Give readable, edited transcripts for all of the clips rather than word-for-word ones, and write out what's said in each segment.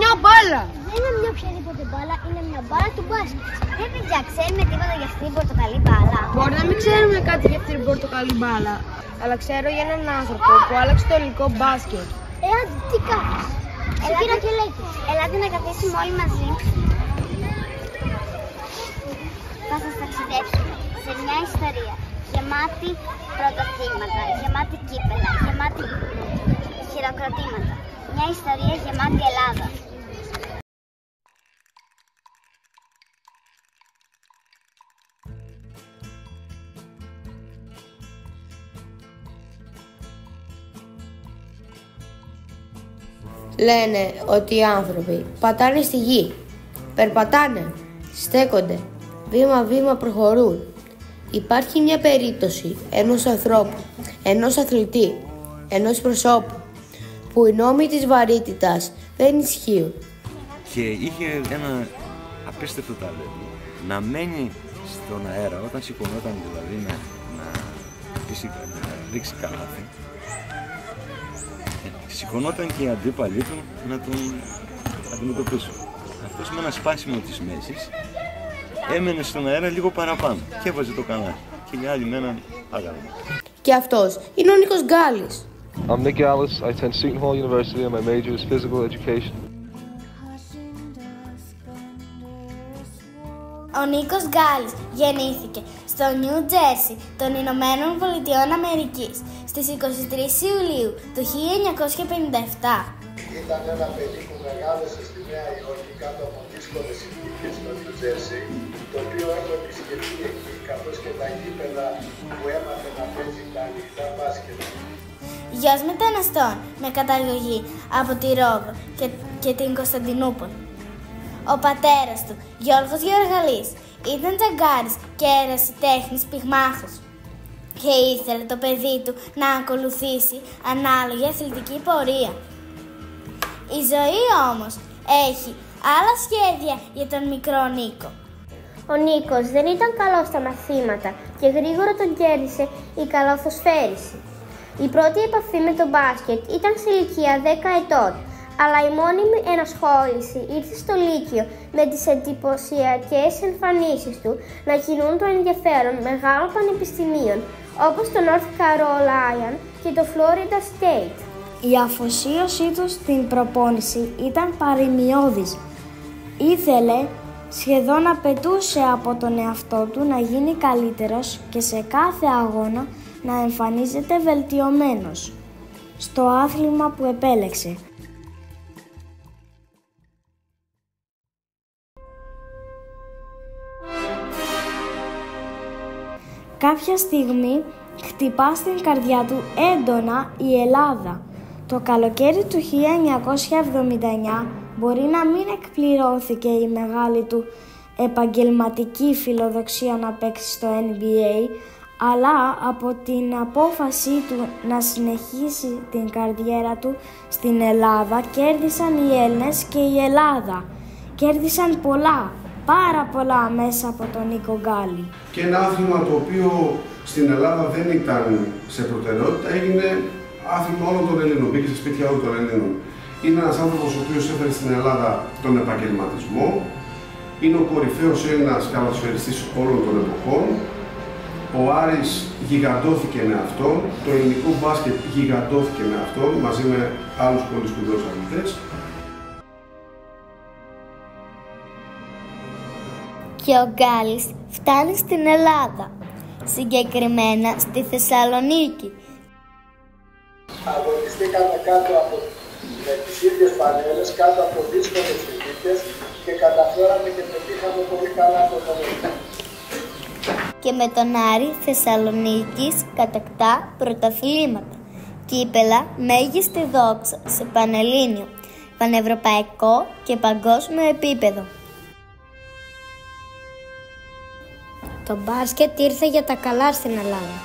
Μια μπάλα. Δεν είναι μια οποιαδήποτε μπάλα, είναι μια μπάλα του μπάσκετ. Ρε παιδιά, ξέρουμε τίποτα για αυτή την πορτοκαλί μπάλα? Μπορεί να μην ξέρουμε κάτι για αυτή την πορτοκαλί μπάλα, αλλά ξέρω για έναν άνθρωπο που άλλαξε το ελληνικό μπάσκετ. Τι κάνεις? Ελάτε να καθίσουμε όλοι μαζί. Θα σας ταξιδέψουμε σε μια ιστορία γεμάτη πρωταθλήματα, γεμάτη κύπελα, γεμάτη χειροκροτήματα. Μια ιστορία γεμάτη Ελλάδα. Λένε ότι οι άνθρωποι πατάνε στη γη, περπατάνε, στέκονται, βήμα-βήμα προχωρούν. Υπάρχει μια περίπτωση ενός ανθρώπου, ενός αθλητή, ενός προσώπου, που οι νόμοι της βαρύτητας δεν ισχύουν. Και είχε ένα απίστευτο ταλέντο να μένει στον αέρα όταν σηκωνόταν, δηλαδή να ρίξει καλάθι. Σηκωνόταν και οι αντίπαλοι του να τον αντιμετωπίσουν. Αυτός με ένα σπάσιμο της μέσης έμενε στον αέρα λίγο παραπάνω και έβαζε το καλάθι. Και οι άλλοι μέναν άγαλμα. Και αυτός είναι ο Νίκος Γκάλης. I'm Nick Gallus. I attend Seton Hall University and my major is physical education. Ο Νίκος Γκάλης γεννήθηκε στο Νιου Τζέρσι των Ηνωμένων Πολιτειών Αμερικής στις 23 Ιουλίου του 1957. Ήταν ένα παιδί που μεγάλωσε στη Νέα Υόρκη κάτω από δύσκολες συνθήκες στο Νιου Τζέρσι, το οποίο έχω επισκεφτεί εκεί, καθώς και τα γήπεδα που έμαθε να παίζει τα ανοιχτά μπάσκετ. Γιος μεταναστών με καταγωγή από τη Ρόδο και την Κωνσταντινούπολη. Ο πατέρας του, Γιώργος Γεωργαλής, ήταν τζαγκάρης και ερασιτέχνης πυγμάχος και ήθελε το παιδί του να ακολουθήσει ανάλογη αθλητική πορεία. Η ζωή όμως έχει άλλα σχέδια για τον μικρό Νίκο. Ο Νίκος δεν ήταν καλός στα μαθήματα και γρήγορα τον κέρδισε η καλοθοσφαίριση. Η πρώτη επαφή με το μπάσκετ ήταν σε ηλικία 10 ετών, αλλά η μόνιμη ενασχόληση ήρθε στο Λύκειο με τις εντυπωσιακές εμφανίσεις του να κινούν το ενδιαφέρον μεγάλων πανεπιστημίων όπως το North Carolina και το Florida State. Η αφοσίωσή του στην προπόνηση ήταν παρημιώδης. Ήθελε, σχεδόν απαιτούσε από τον εαυτό του να γίνει καλύτερος και σε κάθε αγώνα να εμφανίζεται βελτιωμένος στο άθλημα που επέλεξε. Κάποια στιγμή χτυπά στην καρδιά του έντονα η Ελλάδα. Το καλοκαίρι του 1979 μπορεί να μην εκπληρώθηκε η μεγάλη του επαγγελματική φιλοδοξία να παίξει στο NBA, αλλά από την απόφασή του να συνεχίσει την καριέρα του στην Ελλάδα κέρδισαν οι Έλληνες και η Ελλάδα. Κέρδισαν πολλά, πάρα πολλά μέσα από τον Νίκο Γκάλη. Και ένα άθλημα το οποίο στην Ελλάδα δεν ήταν σε προτεραιότητα έγινε άθλημα όλων των Ελλήνων, μπήκε σε σπίτια όλων των Ελλήνων. Είναι ένας άνθρωπος ο οποίος έφερε στην Ελλάδα τον επαγγελματισμό, είναι ο κορυφαίος Έλληνας καλαθοσφαιριστής όλων των εποχών. Ο Άρης γιγαντώθηκε με αυτόν, το ελληνικό μπάσκετ γιγαντώθηκε με αυτόν, μαζί με άλλους πολύ σπουδαίους αθλητές. Και ο Γκάλης φτάνει στην Ελλάδα, συγκεκριμένα στη Θεσσαλονίκη. Αγωνιστήκαμε κάτω από με τις ίδιες πανέλες, κάτω από δύσκολες συνθήκες και καταφέραμε και πετύχαμε πολύ καλά αυτό το μήνυμα. Και με τον Άρη Θεσσαλονίκης κατακτά πρωταθλήματα, κύπελα, μέγιστη δόξα σε πανελλήνιο, πανευρωπαϊκό και παγκόσμιο επίπεδο. Το μπάσκετ ήρθε για τα καλά στην Ελλάδα.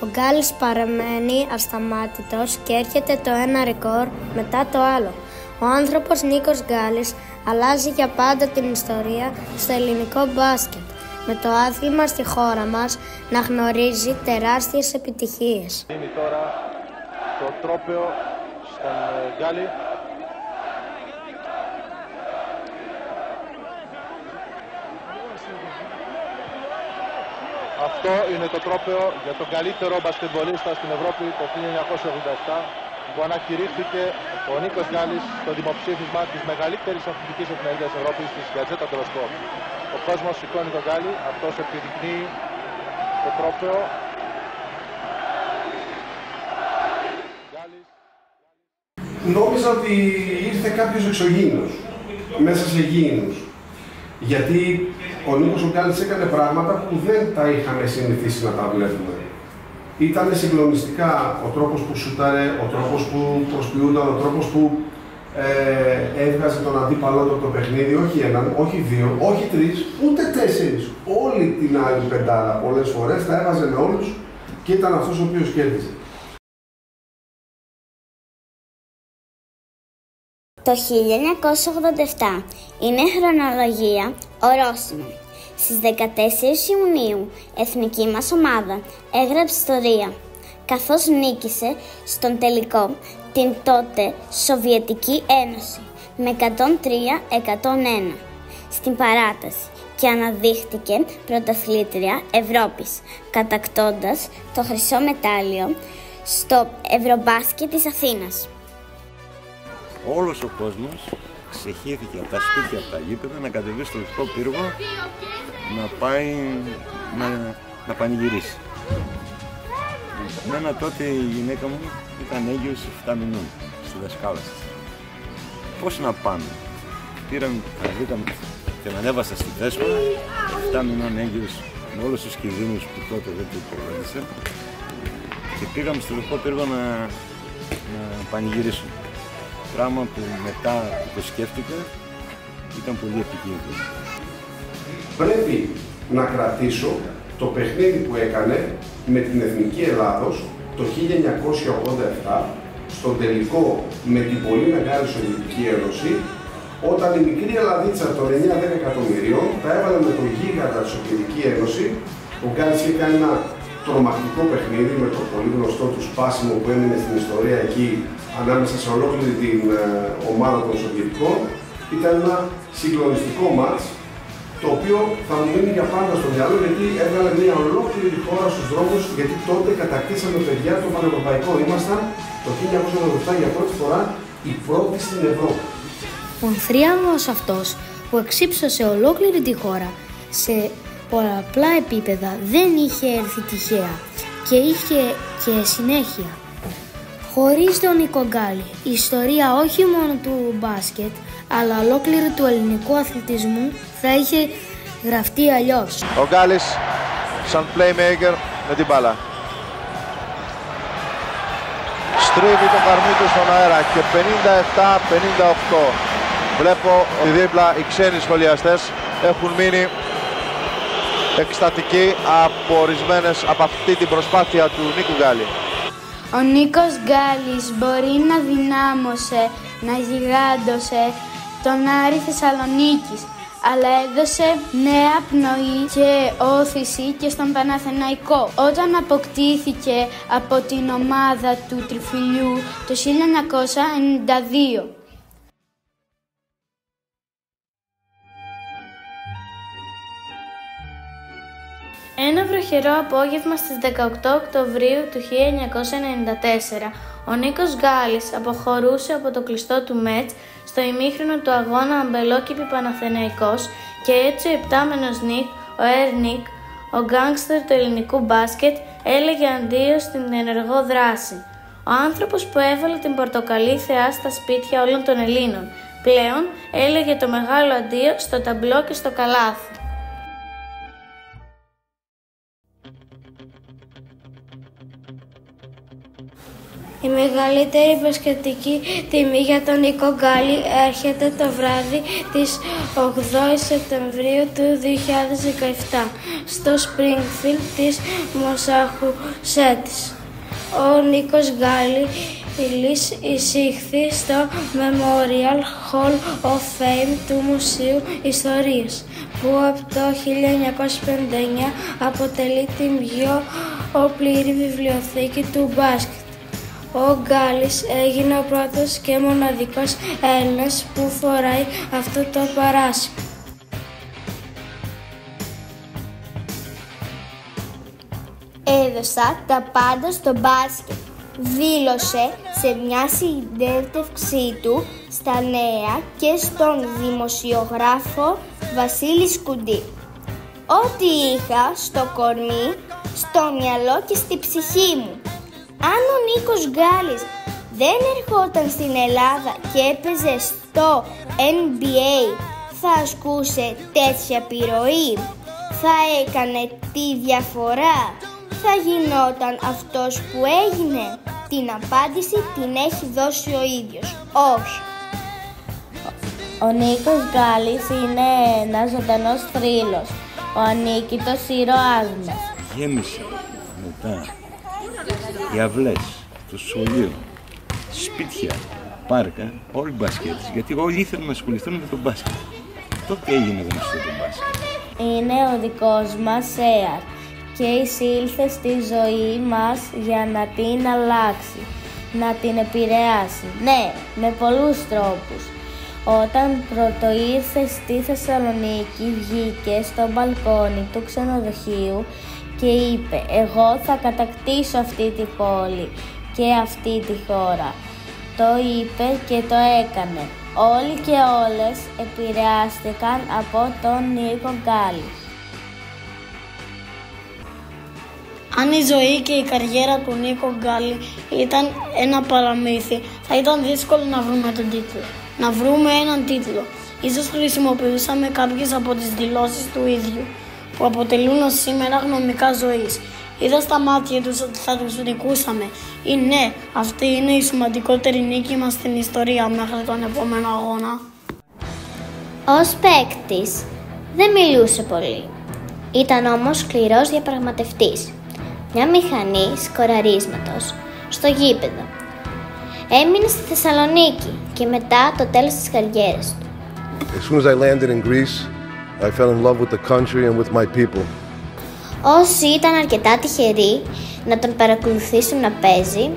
Ο Γκάλης παραμένει ασταμάτητος και έρχεται το ένα ρεκόρ μετά το άλλο. Ο άνθρωπος Νίκος Γκάλης αλλάζει για πάντα την ιστορία στο ελληνικό μπάσκετ, με το άθλημα στη χώρα μας να γνωρίζει τεράστιες επιτυχίες. Είναι τώρα το τρόπαιο στον Γκάλη. Αυτό είναι το τρόπαιο για τον καλύτερο μπασκετμπολίστα στην Ευρώπη το 1987, που ανακηρύχθηκε ο Νίκος Γκάλης στο δημοψήφισμα της μεγαλύτερης αθλητικής εφημερίδας Ευρώπης, της Γκατζέτα Τελεσκόπ. Ο κόσμος σηκώνει τον Γκάλη, αυτός επιδεικνύει το τρόπαιο. Νόμιζα ότι ήρθε κάποιος εξωγήινος, μέσα σε γήινους. Γιατί ο Νίκος ο Γκάλης έκανε πράγματα που δεν τα είχαμε συνηθίσει να τα βλέπουμε. Ήταν συγκλονιστικά ο τρόπος που σούταρε, ο τρόπος που προσποιούνταν, ο τρόπος που έβγαζε τον αντίπαλό του από το παιχνίδι, όχι έναν, όχι δύο, όχι τρεις, ούτε τέσσερις. Όλη την άλλη πεντάρα πολλές φορές τα έβαζε με όλους και ήταν αυτός ο οποίος κέρδιζε. Το 1987 είναι χρονολογία ορόσημο. Στις 14 Ιουνίου, εθνική μας ομάδα έγραψε ιστορία, καθώς νίκησε στον τελικό την τότε Σοβιετική Ένωση με 103-101 στην παράταση και αναδείχθηκε πρωταθλήτρια Ευρώπης, κατακτώντας το χρυσό μετάλλιο στο Ευρωμπάσκετ της Αθήνας. Όλος ο κόσμος ξεχύθηκε από τα σπίτια, από τα γήπεδα, να κατεβεί στο Λευκό Πύργο να πάει να πανηγυρίσει. Εμένα τότε η γυναίκα μου ήταν έγκυος 7 μηνών στη δασκάλα της. Πώς να πάμε? Βγήκαμε και με ανέβασα στη Βέσπα, 7 μηνών έγκυος, με όλους τους κινδύνους που τότε δεν το υπολογίσα, και πήγαμε στο Λευκό Πύργο να πανηγυρίσουμε. Πράγμα που μετά το σκέφτηκα ήταν πολύ επικίνδυνο. Πρέπει να κρατήσω το παιχνίδι που έκανε με την Εθνική Ελλάδος το 1987 στον τελικό με την πολύ μεγάλη Σοβιετική Ένωση, όταν η μικρή Ελλαδίτσα των 9-10 εκατομμυρίων τα έβαλε με το γίγαντα τη Σοβιετική Ένωση. Ο Γκάλης είχε κάνει ένα τρομακτικό παιχνίδι με το πολύ γνωστό του σπάσιμο που έμεινε στην ιστορία εκεί ανάμεσα σε ολόκληρη την ομάδα των Σοβιετικών. Ήταν ένα συγκλονιστικό μάτς, το οποίο θα μου μείνει για πάντα στο μυαλό, γιατί έβγαλε μια ολόκληρη χώρα στους δρόμους, γιατί τότε κατακτήσαμε παιδιά το πανευρωπαϊκό. Ήμασταν το 1987 για πρώτη φορά οι πρώτοι στην Ευρώπη. Ο θρίαμβος αυτός που εξύψωσε ολόκληρη τη χώρα σε πολλαπλά επίπεδα δεν είχε έρθει τυχαία και είχε και συνέχεια. Χωρίς τον Νίκο Γκάλη, η ιστορία όχι μόνο του μπάσκετ, αλλά ολόκληρη του ελληνικού αθλητισμού θα είχε γραφτεί αλλιώς. Ο Γκάλης σαν playmaker με την μπάλα. Στρίβει το καρμί του στον αέρα και 57-58. Βλέπω ότι δίπλα οι ξένοι σχολιαστές έχουν μείνει εκστατικοί από ορισμένες από αυτή την προσπάθεια του Νίκου Γκάλη. Ο Νίκος Γκάλης μπορεί να δυνάμωσε, να γιγάντωσε τον Άρη Θεσσαλονίκης, αλλά έδωσε νέα πνοή και όθηση και στον Παναθηναϊκό, όταν αποκτήθηκε από την ομάδα του Τριφυλιού το 1992. Ένα βροχερό απόγευμα στις 18 Οκτωβρίου του 1994, ο Νίκος Γκάλης αποχωρούσε από το κλειστό του Μέτς στο ημίχρονο του αγώνα Αμπελόκηπη Παναθηναϊκός και έτσι ο επτάμενος Νίκ, ο Νίκ, ο γκάνγκστερ του ελληνικού μπάσκετ, έλεγε αντίο στην ενεργό δράση. Ο άνθρωπος που έβαλε την πορτοκαλί θεά στα σπίτια όλων των Ελλήνων, πλέον έλεγε το μεγάλο αντίο στο ταμπλό και στο καλάθι. Η μεγαλύτερη μπασκετική τιμή για τον Νίκο Γκάλη έρχεται το βράδυ της 8 Σεπτεμβρίου του 2017 στο Springfield της Μασαχουσέτς. Ο Νίκος Γκάλης εισήχθη στο Memorial Hall of Fame του Μουσείου Ιστορίας, που από το 1959 αποτελεί την πιο πλήρη βιβλιοθήκη του μπάσκετ. Ο Γκάλης έγινε ο πρώτος και μοναδικός Έλληνας που φοράει αυτό το παράσημο. έδωσα τα πάντα στο μπάσκετ, δήλωσε σε μια συνέντευξή του στα Νέα και στον δημοσιογράφο Βασίλη Σκουντή. Ό,τι είχα στο κορμί, στο μυαλό και στη ψυχή μου. Αν ο Νίκος Γκάλης δεν ερχόταν στην Ελλάδα και έπαιζε στο NBA, θα ασκούσε τέτοια επιρροή, θα έκανε τη διαφορά, θα γινόταν αυτός που έγινε? Την απάντηση την έχει δώσει ο ίδιος. Όχι. Ο Νίκος Γκάλης είναι ένας ζωντανός θρύλος, ο ανίκητος ήρωάς μας. Γέμισε μετά οι αυλές, το σχολείο, σπίτια, πάρκα, όλοι μπάσκετες, γιατί όλοι ήθελαν να ασχοληθούν με τον μπάσκετ. Τότε έγινε γνωστό το μπάσκετ. Είναι ο δικός μας ΕΑΡ και εισήλθε στη ζωή μας για να την αλλάξει, να την επηρεάσει. Ναι, με πολλούς τρόπους. Όταν πρώτο ήρθε στη Θεσσαλονίκη, βγήκε στο μπαλκόνι του ξενοδοχείου και είπε «Εγώ θα κατακτήσω αυτή τη πόλη και αυτή τη χώρα». Το είπε και το έκανε. Όλοι και όλες επηρεάστηκαν από τον Νίκο Γκάλη. Αν η ζωή και η καριέρα του Νίκο Γκάλη ήταν ένα παραμύθι, θα ήταν δύσκολο να βρούμε τον τίτλο. Να βρούμε έναν τίτλο. Ίσως χρησιμοποιούσαμε κάποιες από τις δηλώσεις του ίδιου, που αποτελούν ως σήμερα γνωμικά ζωής. Είδα στα μάτια τους ότι θα τους νικούσαμε. Ή ναι, αυτή είναι η σημαντικότερη νίκη μας στην ιστορία μέχρι τον επόμενο αγώνα. Ως παίκτης δεν μιλούσε πολύ. Ήταν όμως σκληρός διαπραγματευτής. Μια μηχανή σκοραρίσματος στο γήπεδο. Έμεινε στη Θεσσαλονίκη και μετά το τέλος της καριέρας του. As soon as I landed in Greece, I fell in love with the country and with my people. Όσοι ήταν αρκετά τυχεροί να τον παρακολουθήσουν να παίζει,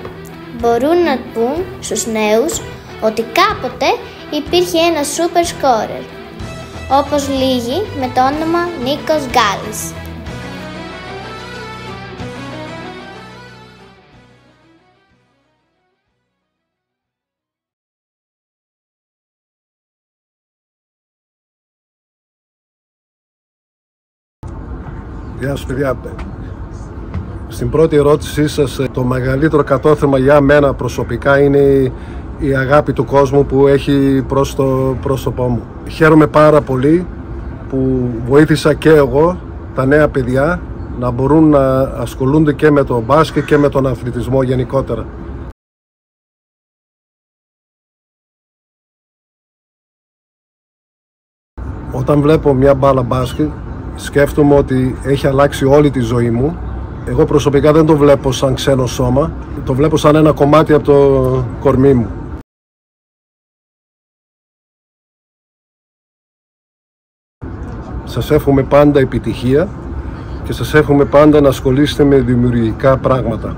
μπορούν να πούν στους νέους ότι κάποτε υπήρχε ένα super scorer, όπως λίγοι με το όνομα Νίκος Γκάλης. Γεια σας παιδιά. Στην πρώτη ερώτησή σας, το μεγαλύτερο κατόρθωμα για μένα προσωπικά είναι η αγάπη του κόσμου που έχει προς το πρόσωπό μου. Χαίρομαι πάρα πολύ που βοήθησα και εγώ τα νέα παιδιά να μπορούν να ασχολούνται και με το μπάσκετ και με τον αθλητισμό γενικότερα. Όταν βλέπω μια μπάλα μπάσκετ, σκέφτομαι ότι έχει αλλάξει όλη τη ζωή μου. Εγώ προσωπικά δεν το βλέπω σαν ξένο σώμα, το βλέπω σαν ένα κομμάτι από το κορμί μου. Σας εύχομαι πάντα επιτυχία και σας εύχομαι πάντα να ασχολείστε με δημιουργικά πράγματα.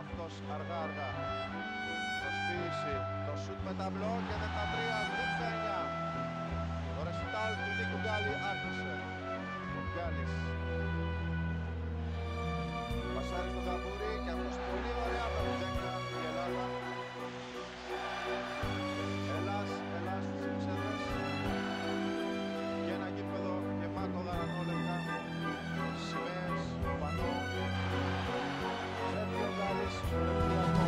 Αυτός αργά προσποίηση το σουτ με ταμπλό και 13-19. Το ρεσιτάλ του Νίκου Γκάλη άρχισε. Ο Γκάλης πασάρει στο ταμπούρι και αυτός πολύ ωραία με το 10 η Ελλάδα. Ελλάς στις εξέδρες και ένα γήπεδο γεμάτο δαρανόλευκα, σημαίες, πανό. Φεύγει ο Γκάλης στο Ολυμπιακό.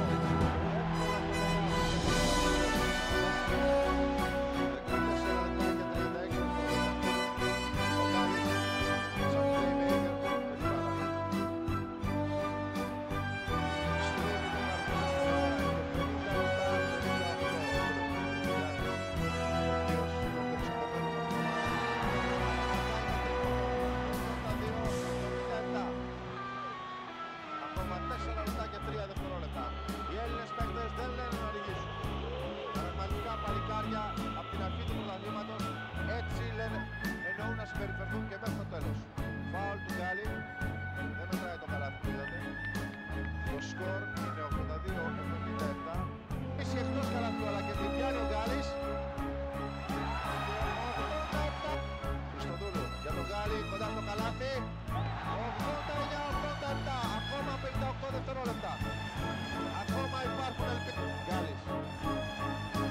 συμπεριφερθούν και μέχρι το τέλος. Φάουλ του Γκάλι. Δεν μετράει το καλάθι που είδατε. Το σκορ είναι 82-77. Είσαι εκτός καλάθιου αλλά και την πιάνει ο Γκάλης. Χριστοδούλου για τον Γκάλι κοντά στο καλάθι. 89-87. Ακόμα 58 δευτερόλεπτα. Ακόμα υπάρχουν ελπίδες. Γκάλης.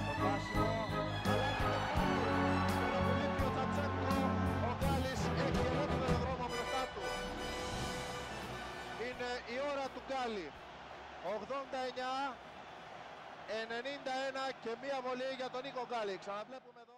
Το πάσιμο. Αλλά είναι το Παπουλίκιο Τσατσέκο. Ο Γκάλης έχει ελεύθερο δρόμο μπροστά του. Είναι η ώρα του Γκάλι. 89, 91 και μία βολή για τον Νίκο Γκάλι. Ξαναβλέπουμε εδώ.